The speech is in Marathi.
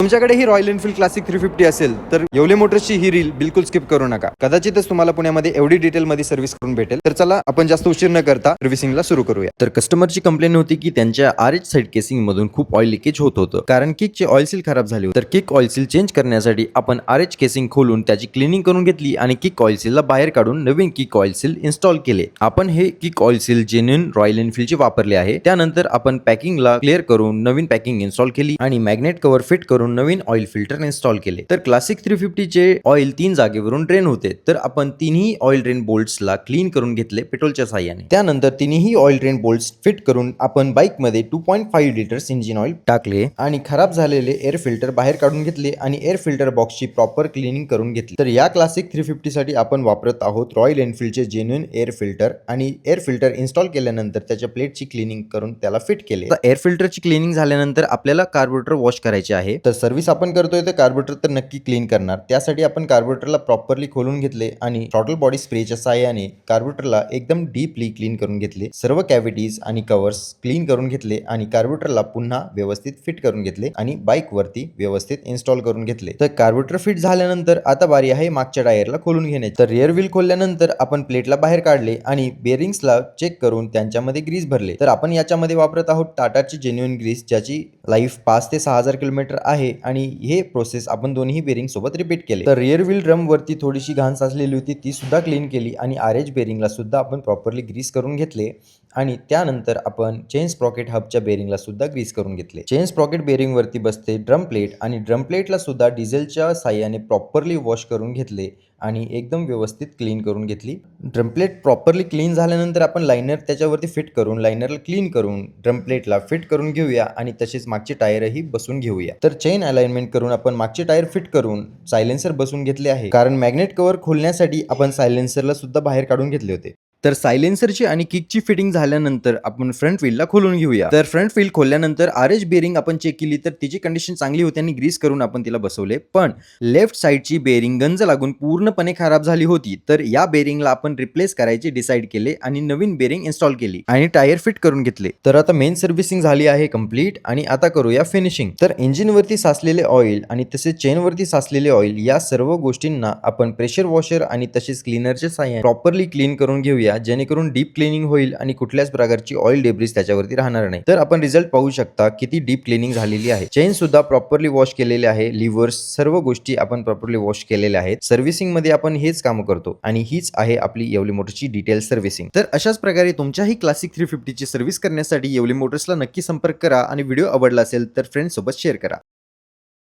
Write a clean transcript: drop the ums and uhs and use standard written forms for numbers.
तुमच्याकडे ही रॉयल एनफील्ड क्लासिक 350 असेल तर येवले मोटर्सची ही रील बिलकुल स्किप करू नका. कदाचितच तुम्हाला पुण्यामध्ये एवढी डिटेलमध्ये सर्व्हिस करून भेटेल. तर चला आपण जास्त उशीर न करता सर्व्हिसिंगला सुरू करूया. तर कस्टमरची कंप्लेंट होती की त्यांच्या RH साइड केसिंग मधून खूप ऑइल लिकेज होत होतं, कारण किकचे ऑइल सील खराब झाले होते. तर किक ऑइल सील चेंज करण्यासाठी आपण RH केसिंग खोलून त्याची क्लिनिंग करून घेतली आणि किक ऑइल सीलला बाहेर काढून नवीन किक ऑइल सील इन्स्टॉल केले. आपण हे kick oil seal genuine royal एनफील्डचे वापरले आहे. त्यानंतर आपण पॅकिंगला क्लिअर करून नवीन पॅकिंग इन्स्टॉल केली आणि मॅग्नेट कव्हर फिट करून नवीन ऑइल फिल्टर इन्स्टॉल केले. तर क्लासिक 350 चे ऑइल 3 जागेवरून ड्रेन होते, तर आपण तिन्ही ऑइल ड्रेन बोल्ट्सला क्लीन करून घेतले पेट्रोलच्या साहाय्याने. त्यानंतर तिन्ही ऑइल ड्रेन बोल्ट्स फिट करून आपण बाईक मध्ये 2.5 लिटर्स इंजिन ऑइल टाकले आणि खराब झालेले एअर फिल्टर बाहेर काढून घेतले आणि एअर फिल्टर बॉक्सची प्रॉपर क्लिनिंग करून घेतली. तर या क्लासिक 350 साठी आपण वापरत आहोत रॉयल एनफील्डचे जेन्युइन एअर फिल्टर आणि एअर फिल्टर इन्स्टॉल केल्यानंतर त्याच्या प्लेटची क्लिनिंग करून त्याला फिट केले. एअर फिल्टरची क्लिनिंग झाल्यानंतर आपल्याला कार्बोरेटर वॉश करायचे आहे. तर सर्व्हिस आपण करतोय तर कार्बोरेटर तर नक्की क्लीन करणार. त्यासाठी आपण कार्बोरेटरला प्रॉपरली खोलून घेतले आणि थ्रॉटल बॉडी स्प्रेच्या साहाय्याने कार्बोरेटरला एकदम डीपली क्लीन करून घेतले. सर्व कॅव्हिटीज आणि कव्हर्स क्लीन करून घेतले आणि कार्बोरेटरला पुन्हा व्यवस्थित फिट करून घेतले आणि बाईक वरती व्यवस्थित इन्स्टॉल करून घेतले. तर कार्बोरेटर फिट झाल्यानंतर आता बारी आहे मागच्या टायरला खोलून घेण्याची. तर रिअर व्हील खोलल्यानंतर आपण प्लेटला बाहेर काढले आणि बेरिंग्सला चेक करून त्यांच्यामध्ये ग्रीस भरले. तर आपण याच्यामध्ये वापरत आहोत टाटाची जेन्युइन ग्रीस, ज्याची लाईफ 5 ते 6000 किलोमीटर आहे आणि हे प्रोसेस आपण दोन्ही बेरिंग सोबत रिपीट केले. तर रिअर व्हील ड्रम वरती थोडीशी घाण साचलेली होती, ती सुद्धा क्लीन केली आणि RH बेरिंगला सुद्धा आपण प्रॉपरली ग्रीस करून घेतले आणि त्यानंतर आपण चेन स्प्रॉकेट हबच्या बेरिंगला सुद्धा ग्रीस करून घेतले. चेन स्प्रॉकेट बेरिंग वरती बसते ड्रम प्लेट आणि ड्रम प्लेटला सुद्धा डिझेलच्या साहाय्याने प्रॉपरली वॉश करून घेतले आणि एकदम व्यवस्थित क्लीन करून घेतली. ड्रम प्लेट प्रॉपरली क्लीन झाल्यानंतर आपण लायनर त्याच्यावरती फिट करून लायनरला क्लीन करून ड्रम प्लेटला फिट करून घेऊया आणि तसेच मागचे टायरही बसून घेऊया. तर चेन अलाइनमेंट करून आपण मागचे टायर फिट करून सायलेन्सर बसून घेतले आहे, कारण मॅग्नेट कव्हर खोलण्यासाठी आपण सायलेन्सरला सुद्धा बाहेर काढून घेतले होते. तर सायलेन्सरची आणि किकची फिटिंग झाल्यानंतर आपण फ्रंट व्हीलला खोलून घेऊया. तर फ्रंट व्हील खोलल्यानंतर RH बेरिंग आपण चेक केली तर तिची कंडिशन चांगली होती आणि ग्रीस करून आपण तिला बसवले. पण लेफ्ट साइडची बेरिंग गंज लागून पूर्णपणे खराब झाली होती, तर या बेरिंगला आपण रिप्लेस करायचे डिसाईड केले आणि नवीन बेरिंग इन्स्टॉल केली आणि टायर फिट करून घेतले. तर आता मेन सर्व्हिसिंग झाली आहे कंप्लीट आणि आता करूया फिनिशिंग. तर इंजिन वरती साचलेले ऑइल आणि तसेच चेन वरती साचलेले ऑइल या सर्व गोष्टींना आपण प्रेशर वॉशर आणि तसेच क्लीनरच्या साहाय्याने प्रॉपरली क्लीन करून घेऊया, जेणेकरून डीप क्लिनिंग होईल आणि कुठल्याच प्रकारची ऑइल डेब्रिज त्याच्यावरती राहणार नाही. तर आपण रिझल्ट पाहू शकता किती डीप क्लिनिंग झालेली आहे. चेन सुद्धा प्रॉपरली वॉश केलेले आहे, लिव्हर्स सर्व गोष्टी आपण प्रॉपरली वॉश केलेल्या आहेत. सर्व्हिसिंग मध्ये आपण हेच काम करतो आणि हीच आहे आपली येवले मोटर्सची डिटेल सर्व्हिसिंग. तर अशाच प्रकारे तुमच्याही क्लासिक 350 ची सर्व्हिस करण्यासाठी येवले मोटर्सला नक्की संपर्क करा आणि व्हिडिओ आवडला असेल तर फ्रेंड्स सोबत शेअर करा.